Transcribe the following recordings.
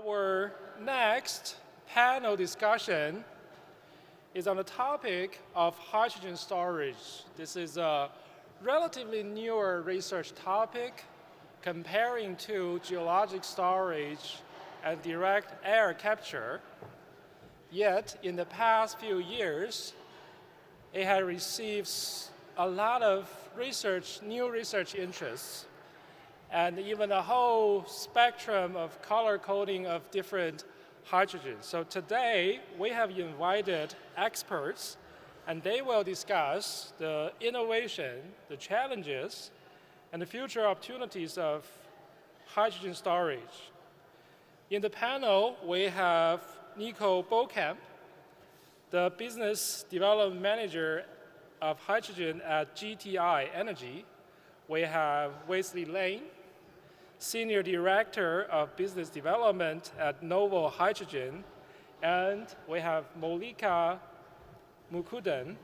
Our next panel discussion is on the topic of hydrogen storage. This is a relatively newer research topic comparing to geologic storage and direct air capture. Yet, in the past few years, it has received a lot of new research interests, and even a whole spectrum of color coding of different hydrogens. So today, we have invited experts, and they will discuss the innovation, the challenges, and the future opportunities of hydrogen storage. In the panel, we have Nico Bouwkamp, the Business Development Manager of Hydrogen at GTI Energy. We have Wesley Lien, Senior Director of Business Development at Novohydrogen, and we have Mallika Mukundan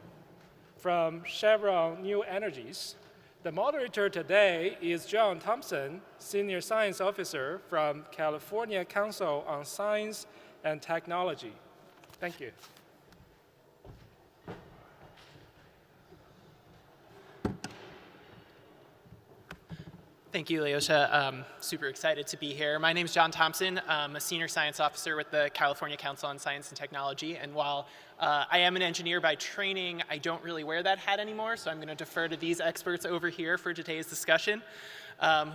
from Chevron New Energies. The moderator today is John Thompson, Senior Science Officer from California Council on Science and Technology. Thank you. Thank you, Leosha. I'm super excited to be here. My name is John Thompson. I'm a Senior Science Officer with the California Council on Science and Technology. And while I am an engineer by training, I don't really wear that hat anymore, so I'm going to defer to these experts over here for today's discussion.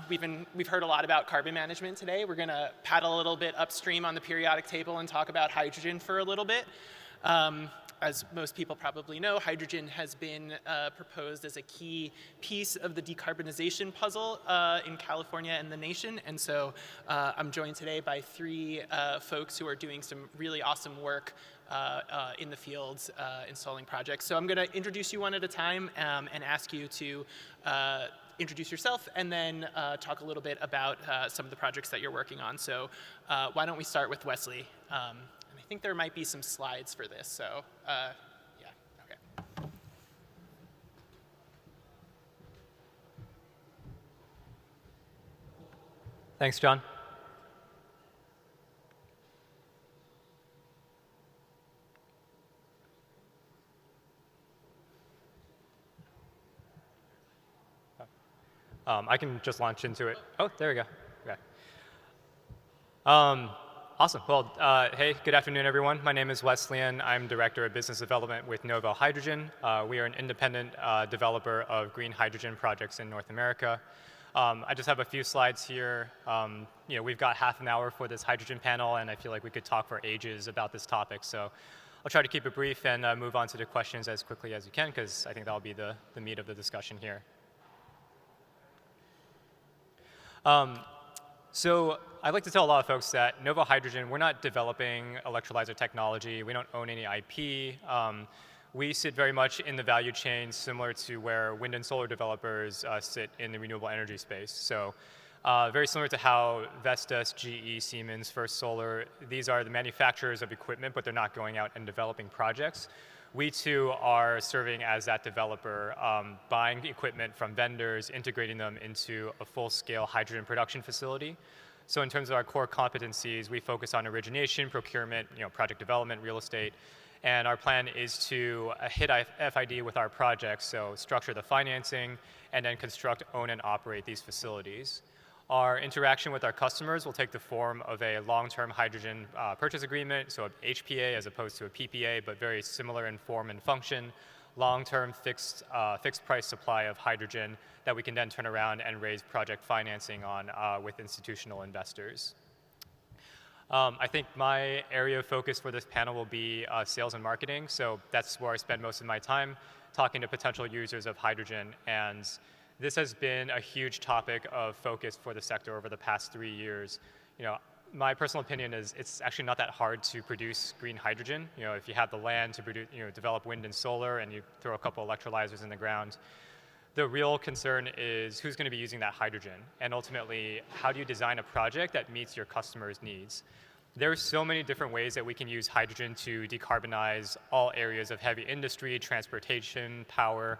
We've heard a lot about carbon management today. We're going to paddle a little bit upstream on the periodic table and talk about hydrogen for a little bit. As most people probably know, hydrogen has been proposed as a key piece of the decarbonization puzzle in California and the nation. And so I'm joined today by three folks who are doing some really awesome work in the fields installing projects. So I'm going to introduce you one at a time and ask you to introduce yourself and then talk a little bit about some of the projects that you're working on. So why don't we start with Wesley? I think there might be some slides for this, so yeah, okay. Thanks, John. I can just launch into it. Oh, there we go. Okay. Awesome. Well, hey, good afternoon, everyone. My name is Wesley, and I'm Director of Business Development with Novohydrogen. We are an independent developer of green hydrogen projects in North America. I just have a few slides here. We've got half an hour for this hydrogen panel, and I feel like we could talk for ages about this topic. So I'll try to keep it brief and move on to the questions as quickly as you can, because I think that'll be the meat of the discussion here. So I'd like to tell a lot of folks that Novohydrogen, we're not developing electrolyzer technology. We don't own any IP. We sit very much in the value chain similar to where wind and solar developers sit in the renewable energy space. So very similar to how Vestas, GE, Siemens, First Solar, these are the manufacturers of equipment, but they're not going out and developing projects. We too are serving as that developer, buying equipment from vendors, integrating them into a full-scale hydrogen production facility. So in terms of our core competencies, we focus on origination, procurement, project development, real estate, and our plan is to hit FID with our projects, so structure the financing, and then construct, own, and operate these facilities. Our interaction with our customers will take the form of a long-term hydrogen purchase agreement, so an HPA as opposed to a PPA, but very similar in form and function, long-term fixed price supply of hydrogen that we can then turn around and raise project financing on with institutional investors. I think my area of focus for this panel will be sales and marketing, so that's where I spend most of my time talking to potential users of hydrogen, and this has been a huge topic of focus for the sector over the past 3 years. My personal opinion is it's actually not that hard to produce green hydrogen. If you have the land to produce, develop wind and solar, and you throw a couple electrolyzers in the ground. The real concern is who's going to be using that hydrogen, and ultimately, how do you design a project that meets your customers' needs? There are so many different ways that we can use hydrogen to decarbonize all areas of heavy industry, transportation, power.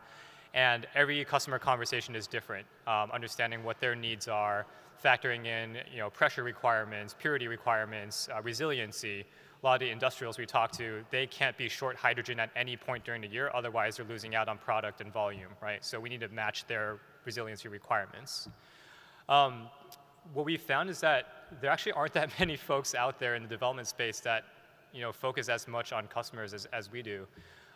And every customer conversation is different, understanding what their needs are, factoring in pressure requirements, purity requirements, resiliency. A lot of the industrials we talk to, they can't be short hydrogen at any point during the year, otherwise they're losing out on product and volume, right? So we need to match their resiliency requirements. What we found is that there actually aren't that many folks out there in the development space that focus as much on customers as we do.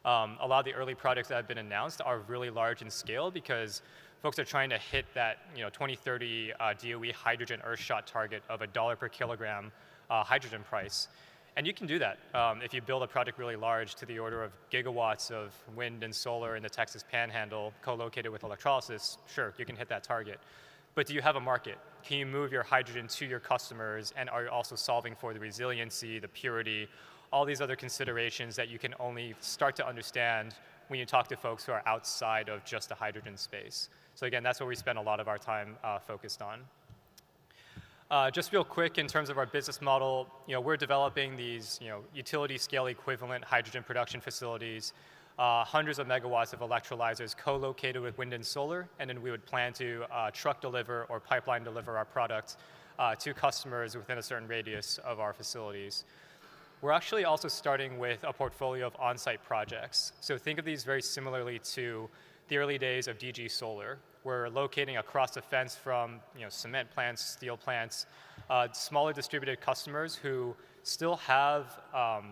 A lot of the early projects that have been announced are really large in scale because folks are trying to hit that 2030 DOE hydrogen Earthshot target of $1 per kilogram hydrogen price. And you can do that if you build a project really large to the order of gigawatts of wind and solar in the Texas Panhandle co-located with electrolysis. Sure, you can hit that target. But do you have a market? Can you move your hydrogen to your customers, and are you also solving for the resiliency, the purity, all these other considerations that you can only start to understand when you talk to folks who are outside of just the hydrogen space? So again, that's what we spend a lot of our time focused on. Just real quick, in terms of our business model, we're developing these utility scale equivalent hydrogen production facilities, hundreds of megawatts of electrolyzers co-located with wind and solar, and then we would plan to truck deliver or pipeline deliver our product to customers within a certain radius of our facilities. We're actually also starting with a portfolio of on-site projects. So think of these very similarly to the early days of DG Solar. We're locating across the fence from cement plants, steel plants, smaller distributed customers who still have a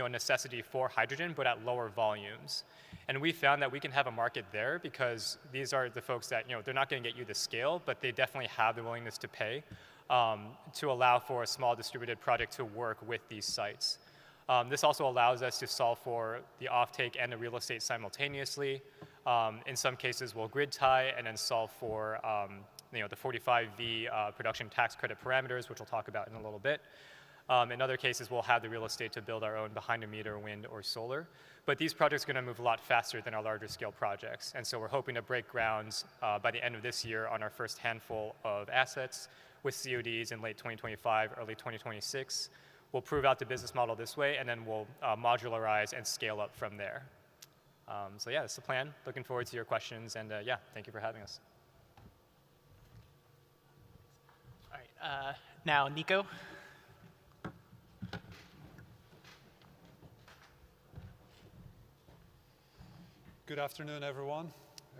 necessity for hydrogen, but at lower volumes. And we found that we can have a market there because these are the folks that, they're not going to get you the scale, but they definitely have the willingness to pay to allow for a small distributed project to work with these sites. This also allows us to solve for the offtake and the real estate simultaneously. In some cases, we'll grid tie and then solve for the 45V production tax credit parameters, which we'll talk about in a little bit. In other cases, we'll have the real estate to build our own behind-the-meter wind or solar. But these projects are going to move a lot faster than our larger scale projects. And so we're hoping to break grounds by the end of this year on our first handful of assets with CODs in late 2025, early 2026. We'll prove out the business model this way, and then we'll modularize and scale up from there. So yeah, that's the plan. Looking forward to your questions, and yeah, thank you for having us. All right, now Nico. Good afternoon, everyone.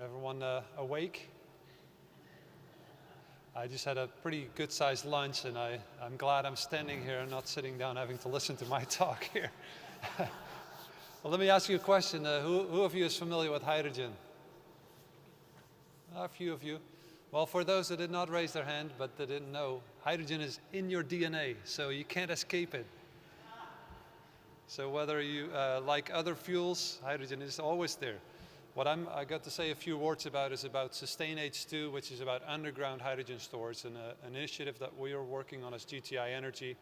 Everyone awake? I just had a pretty good-sized lunch, and I'm glad I'm standing here and not sitting down having to listen to my talk here. Well, let me ask you a question. Who of you is familiar with hydrogen? A few of you. Well, for those that did not raise their hand but that didn't know, hydrogen is in your DNA, so you can't escape it. So whether you like other fuels, hydrogen is always there. What I got to say a few words about is about Sustain H2, which is about underground hydrogen storage, and an initiative that we are working on is GTI Energy.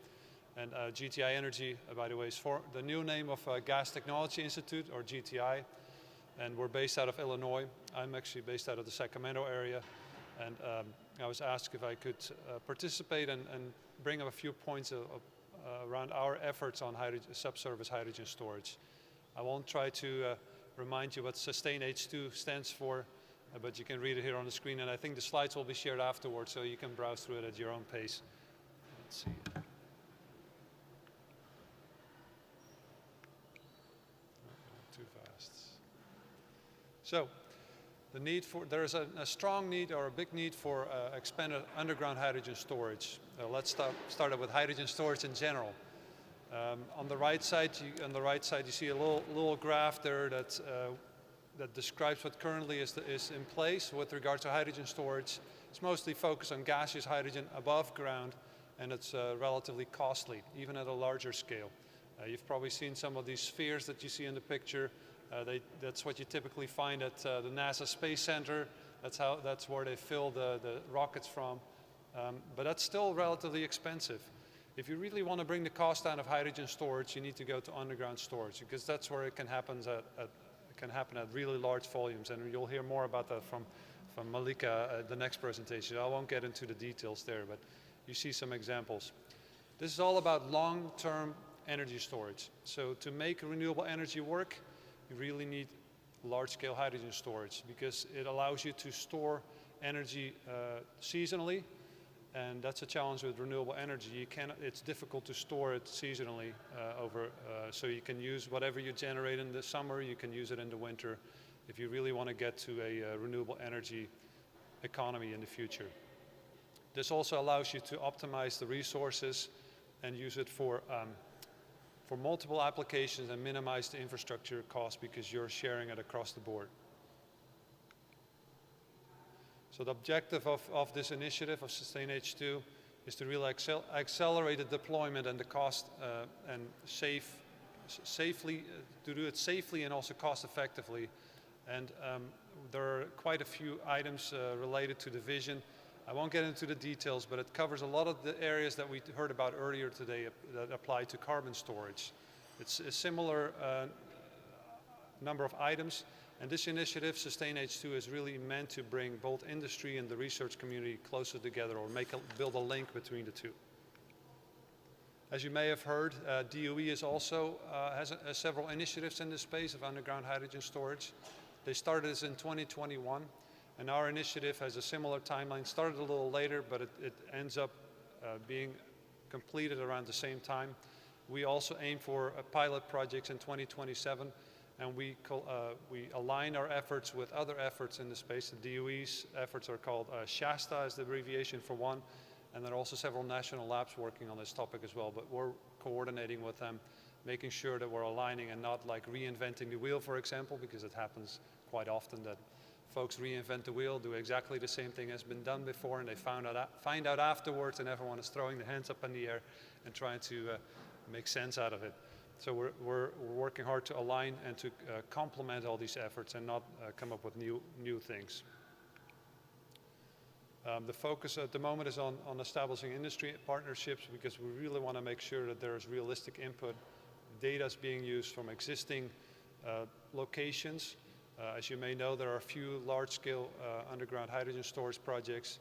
And GTI Energy, by the way, is the new name of Gas Technology Institute, or GTI. And we're based out of Illinois. I'm actually based out of the Sacramento area. And I was asked if I could participate and bring up a few points around our efforts on subsurface hydrogen storage. I won't try to remind you what Sustain H2 stands for, but you can read it here on the screen, and I think the slides will be shared afterwards, so you can browse through it at your own pace. Let's see. Too fast. So, there is a strong need or a big need for expanded underground hydrogen storage. Let's start with hydrogen storage in general. On the right side, you see a little graph there that describes what currently is in place with regard to hydrogen storage. It's mostly focused on gaseous hydrogen above ground, and it's relatively costly, even at a larger scale. You've probably seen some of these spheres that you see in the picture. That's what you typically find at the NASA Space Center. That's where they fill the rockets from. But that's still relatively expensive. If you really want to bring the cost down of hydrogen storage, you need to go to underground storage, because that's where it can happen at really large volumes. And you'll hear more about that from Mallika at the next presentation. I won't get into the details there, but you see some examples. This is all about long-term energy storage. So to make renewable energy work, you really need large-scale hydrogen storage, because it allows you to store energy seasonally, and that's a challenge with renewable energy. It's difficult to store it seasonally so you can use whatever you generate in the summer, you can use it in the winter if you really want to get to a renewable energy economy in the future. This also allows you to optimize the resources and use it for multiple applications and minimize the infrastructure cost because you're sharing it across the board. So the objective of this initiative of Sustain H2 is to really accelerate the deployment and the cost and to do it safely and also cost effectively. And there are quite a few items related to the vision. I won't get into the details, but it covers a lot of the areas that we heard about earlier today that apply to carbon storage. It's a similar number of items, and this initiative, Sustain H2, is really meant to bring both industry and the research community closer together, or build a link between the two. As you may have heard, DOE is also has several initiatives in this space of underground hydrogen storage. They started this in 2021. And our initiative has a similar timeline, started a little later, but it ends up being completed around the same time. We also aim for pilot projects in 2027, and we align our efforts with other efforts in the space. The DOE's efforts are called SHASTA, is the abbreviation for one, and there are also several national labs working on this topic as well, but we're coordinating with them, making sure that we're aligning and not like reinventing the wheel, for example, because it happens quite often that folks reinvent the wheel, do exactly the same thing as been done before, and they find out afterwards, and everyone is throwing their hands up in the air and trying to make sense out of it. So we're working hard to align and to complement all these efforts and not come up with new things. The focus at the moment is on establishing industry partnerships, because we really want to make sure that there is realistic input. Data is being used from existing locations. As you may know, there are a few large-scale underground hydrogen storage projects.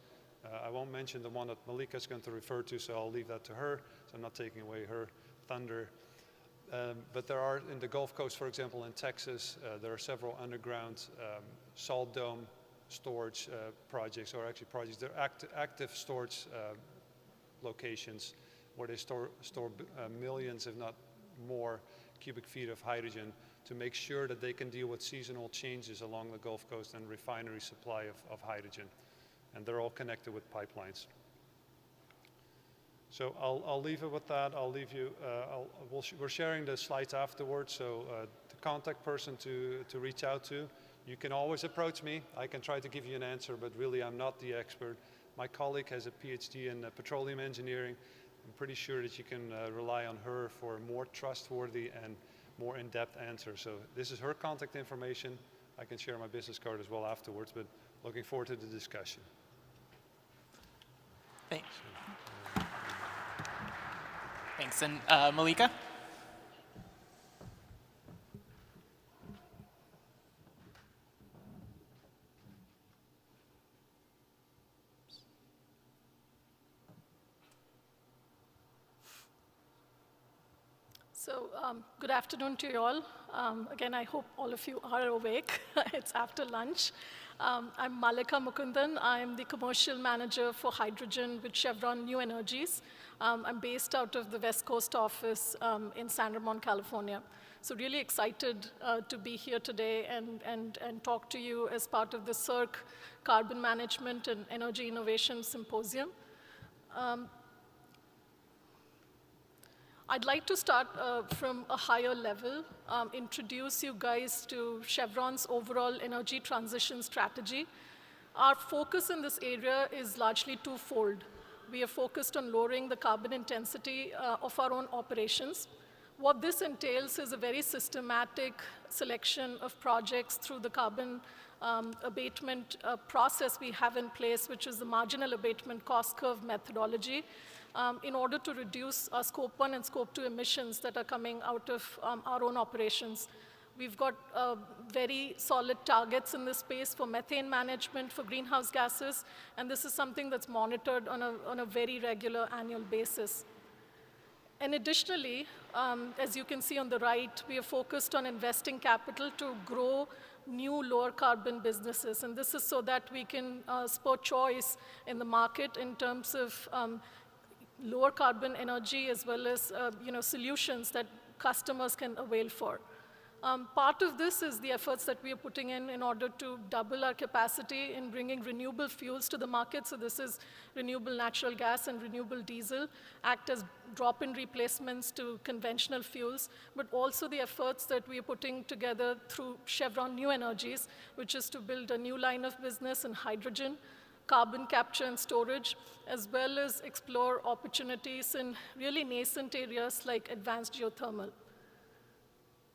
I won't mention the one that Mallika is going to refer to, so I'll leave that to her, so I'm not taking away her thunder. But there are, in the Gulf Coast, for example, in Texas, there are several underground salt dome storage projects, or actually projects, they're active storage locations where they store millions, if not more, cubic feet of hydrogen to make sure that they can deal with seasonal changes along the Gulf Coast and refinery supply of hydrogen. And they're all connected with pipelines. So I'll leave it with that. I'll leave you, we're sharing the slides afterwards, so the contact person to reach out to. You can always approach me. I can try to give you an answer, but really I'm not the expert. My colleague has a PhD in petroleum engineering. I'm pretty sure that you can rely on her for more trustworthy and more in-depth answer. So this is her contact information. I can share my business card as well afterwards, but looking forward to the discussion. Thanks. Thanks. And Mallika? So good afternoon to you all. Again, I hope all of you are awake. It's after lunch. I'm Mallika Mukundan. I'm the commercial manager for hydrogen with Chevron New Energies. I'm based out of the West Coast office in San Ramon, California. So really excited to be here today and talk to you as part of the CERC Carbon Management and Energy Innovation Symposium. I'd like to start from a higher level, introduce you guys to Chevron's overall energy transition strategy. Our focus in this area is largely twofold. We are focused on lowering the carbon intensity of our own operations. What this entails is a very systematic selection of projects through the carbon abatement process we have in place, which is the marginal abatement cost curve methodology, in order to reduce our Scope 1 and Scope 2 emissions that are coming out of our own operations. We've got very solid targets in this space for methane management, for greenhouse gases, and this is something that's monitored on a very regular annual basis. And additionally, as you can see on the right, we are focused on investing capital to grow new lower carbon businesses. And this is so that we can spur choice in the market in terms of lower carbon energy as well as solutions that customers can avail for. Part of this is the efforts that we are putting in order to double our capacity in bringing renewable fuels to the market. So this is renewable natural gas and renewable diesel, act as drop-in replacements to conventional fuels, but also the efforts that we are putting together through Chevron New Energies, which is to build a new line of business in hydrogen, carbon capture and storage, as well as explore opportunities in really nascent areas like advanced geothermal.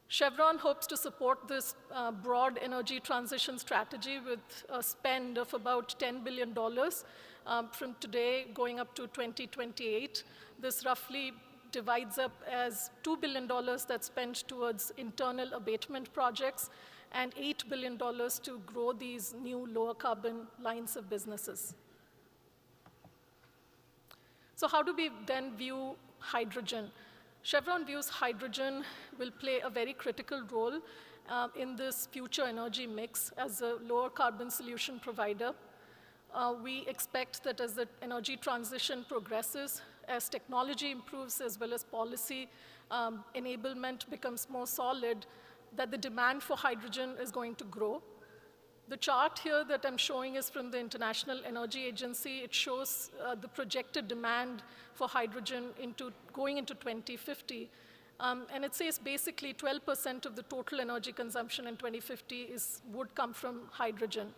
Chevron hopes to support this broad energy transition strategy with a spend of about $10 billion from today going up to 2028. This roughly divides up as $2 billion that's spent towards internal abatement projects and $8 billion to grow these new lower carbon lines of businesses. So how do we then view hydrogen? Chevron views hydrogen will play a very critical role in this future energy mix as a lower carbon solution provider. We expect that as the energy transition progresses, as technology improves as well as policy enablement becomes more solid, that the demand for hydrogen is going to grow. The chart here that I'm showing is from the International Energy Agency. It shows the projected demand for hydrogen going into 2050. And it says basically 12% of the total energy consumption in 2050 would come from hydrogen.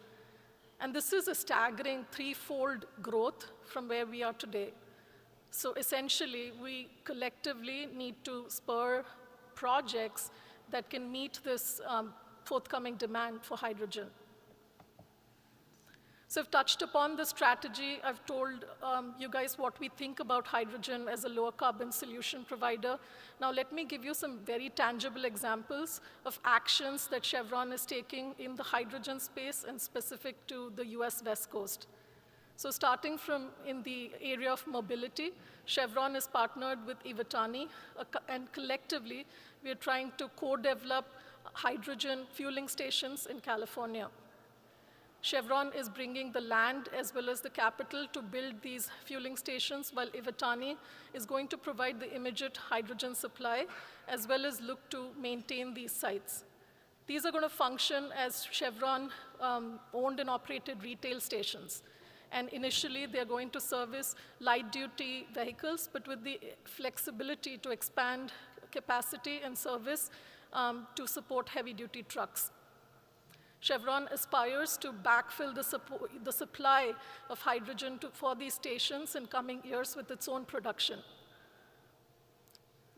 And this is a staggering threefold growth from where we are today. So essentially, we collectively need to spur projects that can meet this forthcoming demand for hydrogen. So I've touched upon the strategy. I've told you guys what we think about hydrogen as a lower carbon solution provider. Now let me give you some very tangible examples of actions that Chevron is taking in the hydrogen space and specific to the US West Coast. So starting from in the area of mobility, Chevron is partnered with Iwatani, and collectively we are trying to co-develop hydrogen fueling stations in California. Chevron is bringing the land as well as the capital to build these fueling stations, while Iwatani is going to provide the immediate hydrogen supply, as well as look to maintain these sites. These are going to function as Chevron owned and operated retail stations. And initially, they're going to service light-duty vehicles, but with the flexibility to expand capacity and service to support heavy-duty trucks. Chevron aspires to backfill the supply of hydrogen for these stations in coming years with its own production.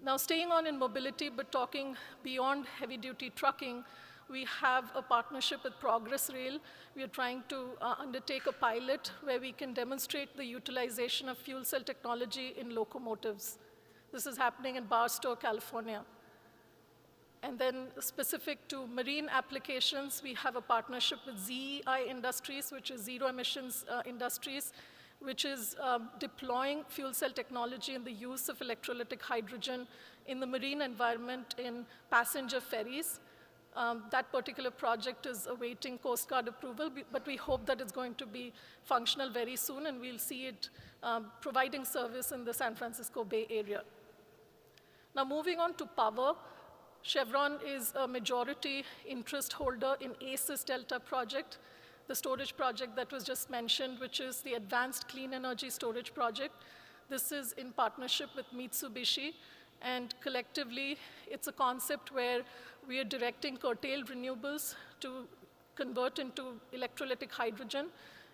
Now, staying on in mobility, but talking beyond heavy-duty trucking, we have a partnership with Progress Rail. We are trying to undertake a pilot where we can demonstrate the utilization of fuel cell technology in locomotives. This is happening in Barstow, California. And then specific to marine applications, we have a partnership with ZEI Industries, which is Zero Emissions Industries, which is deploying fuel cell technology and the use of electrolytic hydrogen in the marine environment in passenger ferries. That particular project is awaiting Coast Guard approval, but we hope that it's going to be functional very soon, and we'll see it providing service in the San Francisco Bay Area. Now, moving on to power, Chevron is a majority interest holder in ACES Delta project, the storage project that was just mentioned, which is the Advanced Clean Energy Storage Project. This is in partnership with Mitsubishi, and collectively, it's a concept where we are directing curtailed renewables to convert into electrolytic hydrogen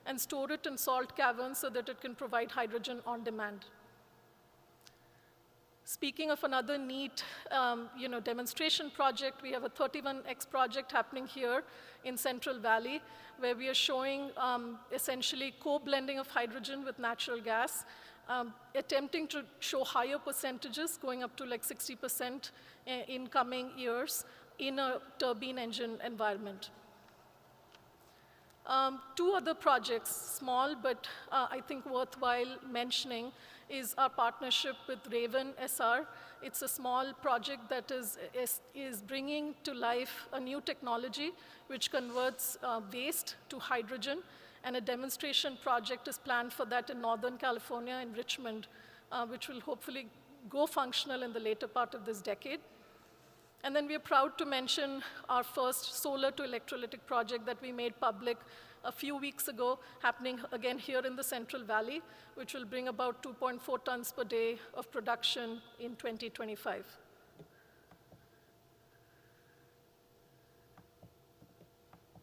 and store it in salt caverns so that it can provide hydrogen on demand. Speaking of another neat demonstration project, we have a 31X project happening here in Central Valley, where we are showing essentially co-blending of hydrogen with natural gas, attempting to show higher percentages, going up to like 60% in coming years in a turbine engine environment. Two other projects, small but I think worthwhile mentioning, is our partnership with Raven SR. It's a small project that is bringing to life a new technology which converts waste to hydrogen, and a demonstration project is planned for that in Northern California, in Richmond, which will hopefully go functional in the later part of this decade. And then we are proud to mention our first solar to electrolytic project that we made public a few weeks ago, happening again here in the Central Valley, which will bring about 2.4 tons per day of production in 2025.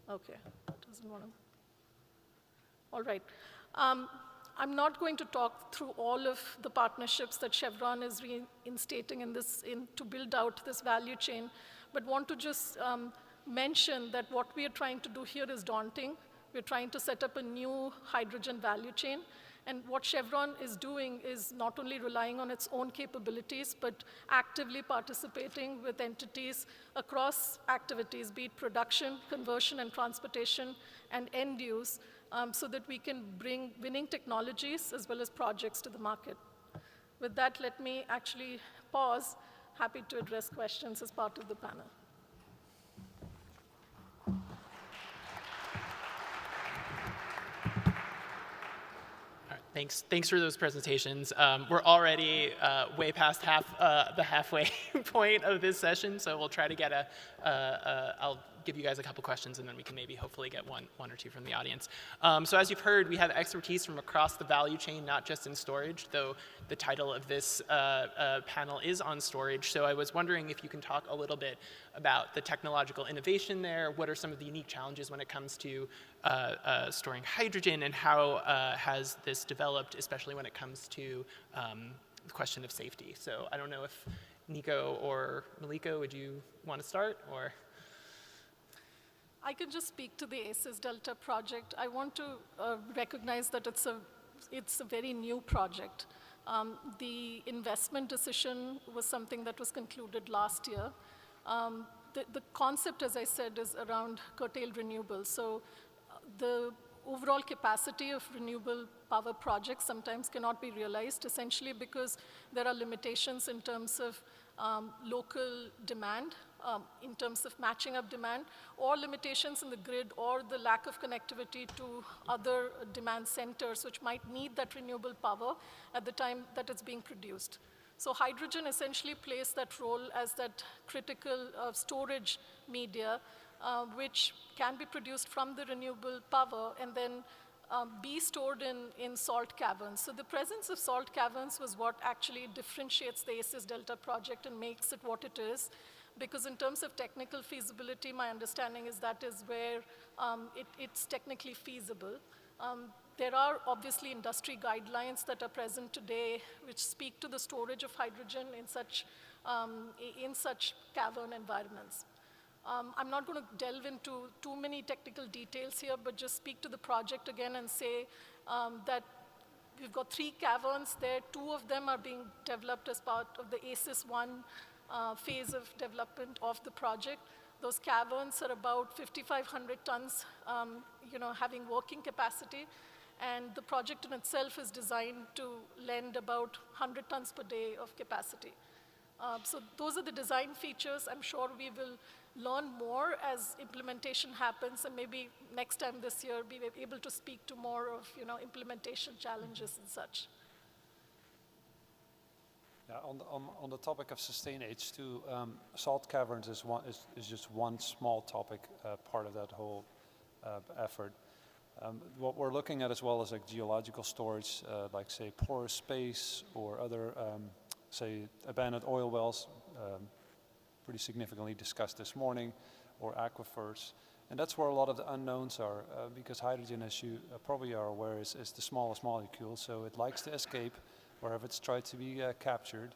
Okay, doesn't want to. All right. I'm not going to talk through all of the partnerships that Chevron is reinstating to build out this value chain, but want to just mention that what we are trying to do here is daunting. We're trying to set up a new hydrogen value chain. And what Chevron is doing is not only relying on its own capabilities, but actively participating with entities across activities, be it production, conversion, and transportation, and end use, so that we can bring winning technologies as well as projects to the market. With that, let me actually pause. Happy to address questions as part of the panel. Thanks for those presentations. We're already way past the halfway point of this session, so we'll try to get I'll give you guys a couple questions, and then we can maybe hopefully get one or two from the audience. So as you've heard, we have expertise from across the value chain, not just in storage, though the title of this panel is on storage. So I was wondering if you can talk a little bit about the technological innovation there. What are some of the unique challenges when it comes to storing hydrogen, and how has this developed, especially when it comes to the question of safety? So I don't know if Nico or Mallika, would you want to start, or? I can just speak to the ACES Delta project. I want to recognize that it's a very new project. The investment decision was something that was concluded last year. The concept, as I said, is around curtailed renewables. So the overall capacity of renewable power projects sometimes cannot be realized, essentially because there are limitations in terms of local demand, in terms of matching up demand, or limitations in the grid, or the lack of connectivity to other demand centers which might need that renewable power at the time that it's being produced. So hydrogen essentially plays that role as that critical storage media, which can be produced from the renewable power and then be stored in salt caverns. So the presence of salt caverns was what actually differentiates the ACES Delta project and makes it what it is. Because in terms of technical feasibility, my understanding is that is where it's technically feasible. There are obviously industry guidelines that are present today which speak to the storage of hydrogen in such cavern environments. I'm not going to delve into too many technical details here, but just speak to the project again and say that we've got 3 caverns there. 2 of them are being developed as part of the ACES 1 phase of development of the project. Those caverns are about 5,500 tons, having working capacity. And the project in itself is designed to lend about 100 tons per day of capacity. So those are the design features. I'm sure we will learn more as implementation happens, and maybe next time this year be able to speak to more of implementation challenges and such. Yeah, on the topic of sustain H2, salt caverns is just one small topic, part of that whole effort. What we're looking at as well as like geological storage, like say porous space or other, say abandoned oil wells, pretty significantly discussed this morning, or aquifers. And that's where a lot of the unknowns are, because hydrogen, as you probably are aware, is the smallest molecule, so it likes to escape wherever it's tried to be captured.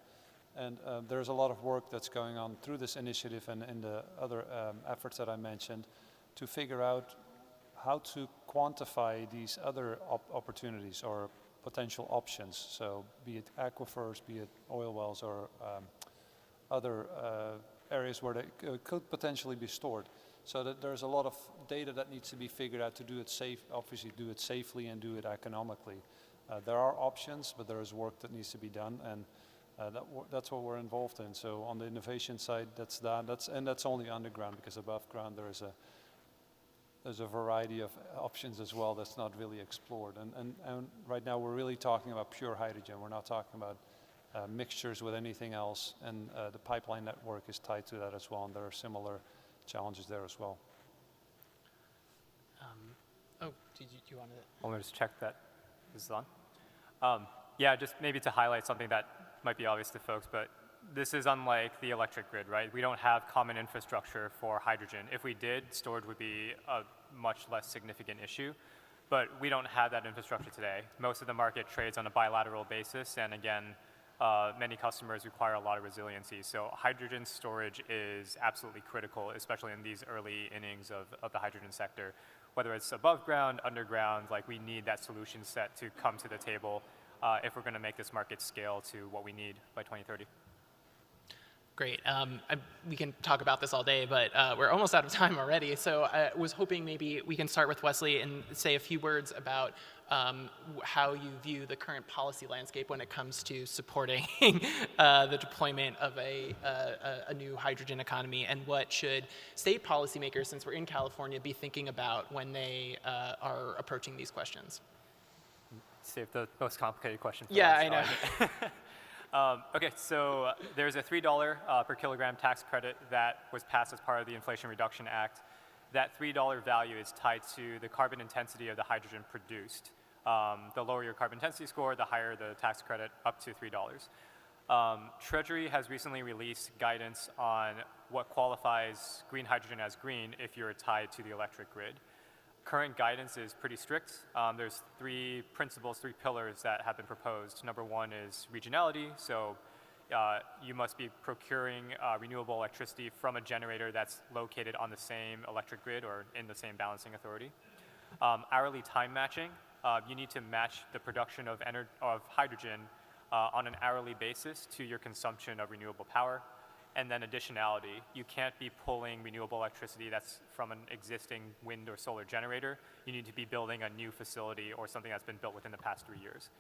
And there's a lot of work that's going on through this initiative and in the other efforts that I mentioned to figure out how to quantify these other opportunities or potential options. So be it aquifers, be it oil wells, or other areas where they could potentially be stored. So that there's a lot of data that needs to be figured out to do it safe, obviously do it safely and do it economically. There are options, but there is work that needs to be done, and that's what we're involved in. So on the innovation side, that's only underground, because above ground there's a variety of options as well that's not really explored. And right now we're really talking about pure hydrogen. We're not talking about mixtures with anything else, and the pipeline network is tied to that as well, and there are similar challenges there as well. Do you want to? I'll just check that this is on. Yeah, just maybe to highlight something that might be obvious to folks, but this is unlike the electric grid, right? We don't have common infrastructure for hydrogen. If we did, storage would be a much less significant issue, but we don't have that infrastructure today. Most of the market trades on a bilateral basis, and again, many customers require a lot of resiliency. So hydrogen storage is absolutely critical, especially in these early innings of the hydrogen sector. Whether it's above ground, underground, like we need that solution set to come to the table if we're going to make this market scale to what we need by 2030. Great. We can talk about this all day, but we're almost out of time already. So I was hoping maybe we can start with Wesley and say a few words about how you view the current policy landscape when it comes to supporting the deployment of a new hydrogen economy, and what should state policymakers, since we're in California, be thinking about when they are approaching these questions? Save the most complicated question for yeah, us. I know. Okay, so there's a $3 per kilogram tax credit that was passed as part of the Inflation Reduction Act. That $3 value is tied to the carbon intensity of the hydrogen produced. The lower your carbon intensity score, the higher the tax credit, up to $3. Treasury has recently released guidance on what qualifies green hydrogen as green if you're tied to the electric grid. Current guidance is pretty strict. There's three principles, three pillars that have been proposed. Number one is regionality. So you must be procuring renewable electricity from a generator that's located on the same electric grid or in the same balancing authority. Hourly time matching. You need to match the production of hydrogen on an hourly basis to your consumption of renewable power. And then additionality. You can't be pulling renewable electricity that's from an existing wind or solar generator. You need to be building a new facility or something that's been built within the past 3 years.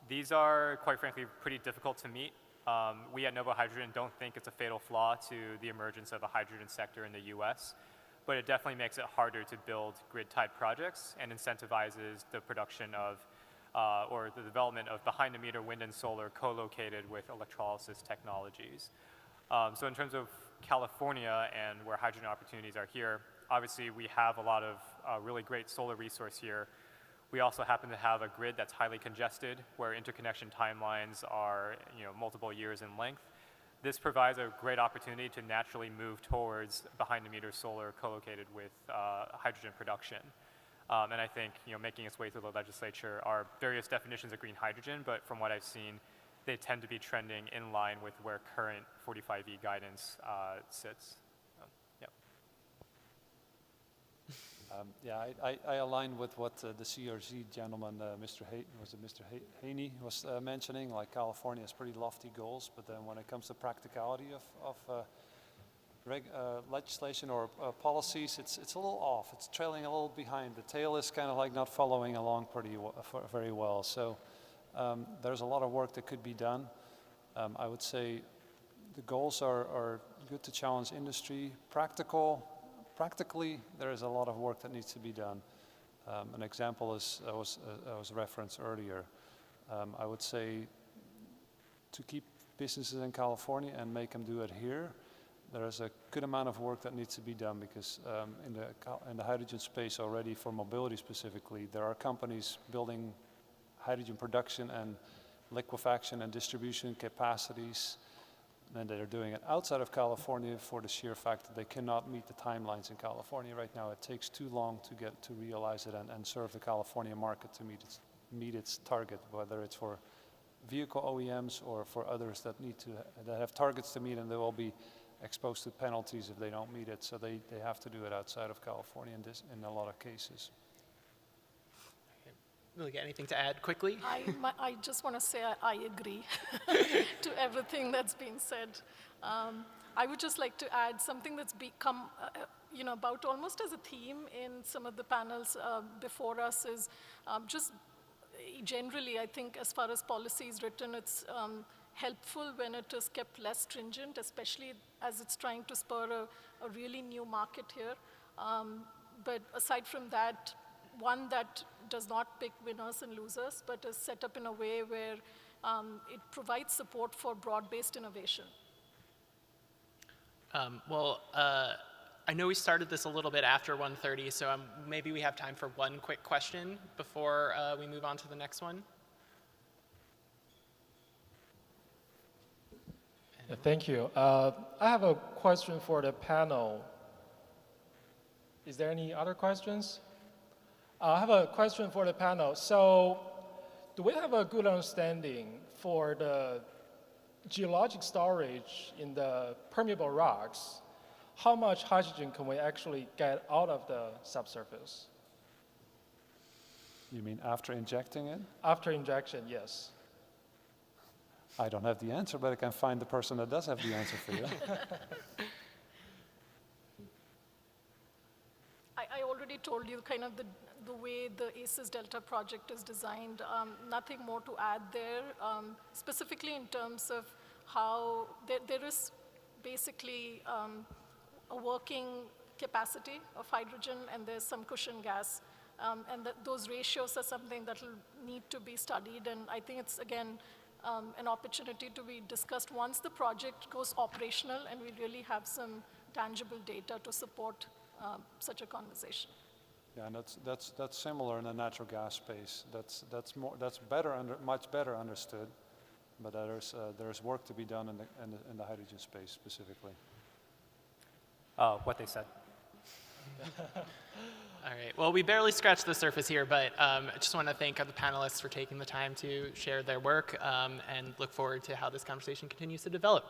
These are, quite frankly, pretty difficult to meet. We at Novohydrogen don't think it's a fatal flaw to the emergence of a hydrogen sector in the US, but it definitely makes it harder to build grid-type projects and incentivizes the production of or the development of behind-the-meter wind and solar co-located with electrolysis technologies. So in terms of California and where hydrogen opportunities are here, obviously we have a lot of really great solar resource here. We also happen to have a grid that's highly congested, where interconnection timelines are multiple years in length. This provides a great opportunity to naturally move towards behind-the-meter solar co-located with hydrogen production. And I think making its way through the legislature are various definitions of green hydrogen, but from what I've seen, they tend to be trending in line with where current 45E guidance sits. Yeah, I align with what the CERC gentleman, Mr. Haney was mentioning. Like California has pretty lofty goals, but then when it comes to practicality of legislation or policies, it's a little off. It's trailing a little behind. The tail is kind of like not following along very well. So there's a lot of work that could be done. I would say the goals are good to challenge industry. Practically, there is a lot of work that needs to be done. An example was referenced earlier. I would say to keep businesses in California and make them do it here, there is a good amount of work that needs to be done, because in the hydrogen space already, for mobility specifically, there are companies building hydrogen production and liquefaction and distribution capacities, and they're doing it outside of California for the sheer fact that they cannot meet the timelines in California right now. It takes too long to realize it and serve the California market to meet its target, whether it's for vehicle OEMs or for others that have targets to meet, and they will be exposed to penalties if they don't meet it. So they have to do it outside of California in a lot of cases. Really got anything to add quickly? I just want to say I agree to everything that's been said. I would just like to add something that's become about almost as a theme in some of the panels before us is just generally, I think as far as policy is written, it's helpful when it is kept less stringent, especially as it's trying to spur a really new market here. But aside from that, one that does not pick winners and losers, but is set up in a way where it provides support for broad-based innovation. I know we started this a little bit after 1:30, so maybe we have time for one quick question before we move on to the next one. Thank you. I have a question for the panel. Is there any other questions? I have a question for the panel. So, do we have a good understanding for the geologic storage in the permeable rocks? How much hydrogen can we actually get out of the subsurface? You mean after injecting it? After injection, yes. I don't have the answer, but I can find the person that does have the answer for you. I already told you kind of the way the ACES Delta project is designed. Nothing more to add there. Specifically in terms of how there is basically a working capacity of hydrogen, and there's some cushion gas. And those ratios are something that will need to be studied. And I think it's, again, an opportunity to be discussed once the project goes operational and we really have some tangible data to support such a conversation. Yeah, and that's similar in the natural gas space. That's much better understood, but there's work to be done in the hydrogen space specifically. What they said. All right. Well, we barely scratched the surface here, but I just want to thank the panelists for taking the time to share their work and look forward to how this conversation continues to develop.